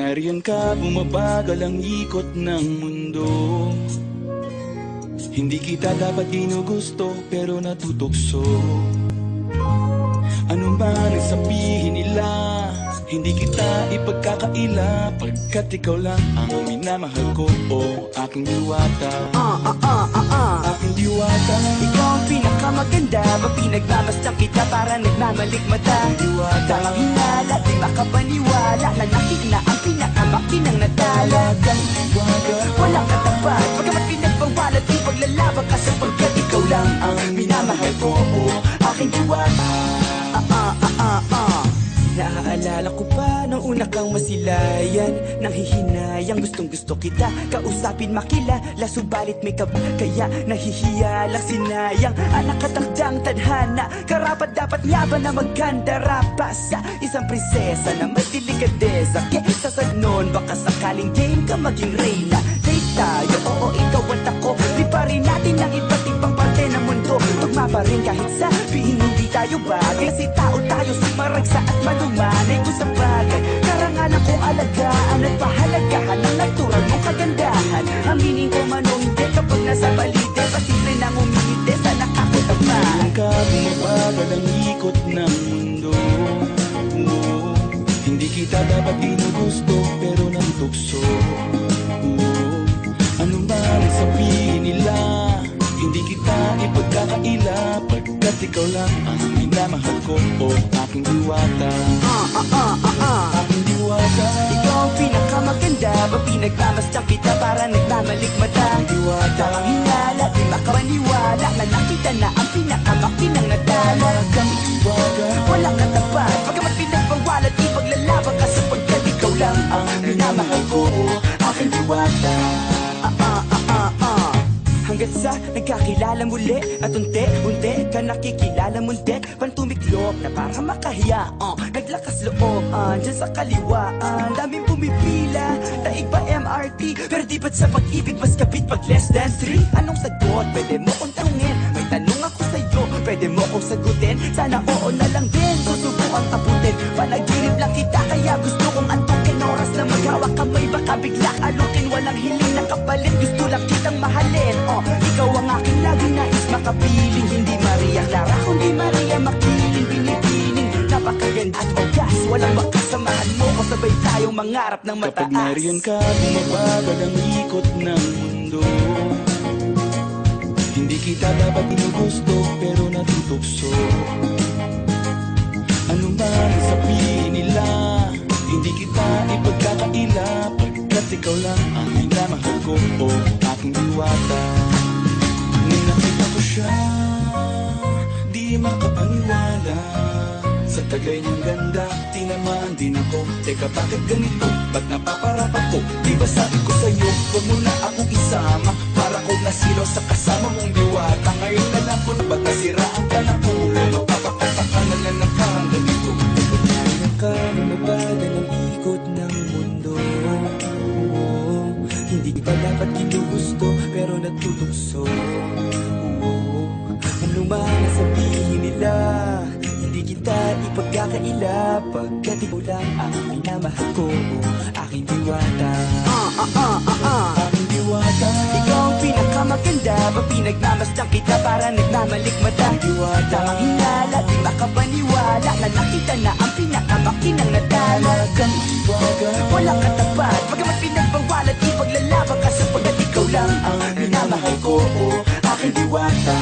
nariyan ka, bumabagal ang ikot ng mundo. Hindi kita dapat ginugusto, pero natutukso. Ano man ang sabihin nila, hindi kita ipagkakaila, pagkat ikaw lang ang minamahal ko, o aking diwata. Aking diwata. Ikaw ang pinakamaganda, mapinagmamasdan kita para nagmamalikmata. Diwata. Tamang hinala, di makapaniwala na nakita na ang pinakamakinang natala. Diwata. Walang katapat, pagkamat pinagbawalat, di paglalaban ka sapagkat ikaw lang ang minamahal ko, o aking diwata. Naaalala ko pa nung una kang masilayan, nang hihinayang gustong gusto kita kausapin makilala, subalit may kaba kaya nahihiya lang sinayang. Anak katakdang tadhana, karapat dapat nga ba na magkanda rapa sa isang prinsesa na may delikadesa. Kesa sa noon baka sakaling game ka maging reyna. Date tayo, oo ikaw at ako, di pa rin natin ang iba't ibang parte ng mundo. Tugma pa rin kahit sabihin hindi tayo bagay, kasi tao tayo sumaragsa at malumanay kung sa bagay. Karangalan kong alagaan at pahalagahan ang natural mong kagandahan. Aminin ko man o hindi kapag nasa balite, pasimple nang umingiti sa nakakutama. Nariyan ka, bumabagal ang ikot ng mundo. Hindi kita dapat ginugusto, pero natutukso. Ano man ang sabihin nila, hindi kita ipagkakaila, pagkat ikaw lang ang minamahal ko, o aking diwata. Aking diwata. Ikaw ang pinakamaganda, mapinagmamasdan kita para nagmamalikmata. Diwata. Tamang hinala, di makapaniwala na nakita na ang pinakamakinang natala. Aking diwata. Walang katapat, pagkamat pinagbawalat, di paglalaban ka sapagkat ikaw lang ang minamahal ko, o aking diwata. Hanggat sa nagkakilala muli at unti-unti ka nakikilala munti, pantumiklop na para makahiya. Naglakas loob dyan sa kaliwaan, daming pumipila, daig pa MRT, pero di ba't sa pag-ibig mas kapit pag less than 3? Anong sagot? Pwede mo kong tanungin, may tanong ako sa'yo, pwede mo kong sagutin, sana oo na lang din, susubukan abutin. Panaginip lang kita kaya gusto kong antukin, oras na maghawak kamay baka bigla alutin. Walang hiling na kapalit, gusto lang kitang mahalin. Ikaw ang aking laging nais makapiling, hindi Maria Clara kundi Maria Makiling. Binibining, napakaganda at ogas, walang bakas, samahan mo ko sabay tayong mangarap ng mataas. Kapag nariyan ka, bumabagal ang ikot ng mundo. Hindi kita dapat ginugusto, pero natutukso. Ano man ang sabihin nila, hindi kita ipagkakaila, pagkat ikaw lang ang minamahal ko, o aking diwata. Nung nakita ko siya, di makapaniwala, sa tagay niyang ganda, tinamaan din ako. Teka bakit ganito? Ba't napaparap ako? Di ba sabi ko sa'yo, huwag mo na akong isama, para ko nasilaw sa kasama mong diwata. Ngayon na lang ko na ba't nasiraan ka na ulo, mapapakataka na ng parang ganito. Nariyan ka, mabagal ang ikot ng mundo. Hindi kita dapat ginugusto, pero natutukso. Ano man ang sabihin nila, hindi kita ipagkakaila, pagkat ikaw lang ang minamahal ko, aking diwata. Aking diwata. Ikaw ang pinakamaganda, mapinagmamasdan kita para nagmamalikmata. Diwata. Tamang hinala, di makapaniwala na nakita na ang pinakamakinang natala. Aking diwata. Walang katapat, pagkamat pinagbawalat, di paglalaban ka sapagkat ikaw lang ang minamahal ko, o aking diwata.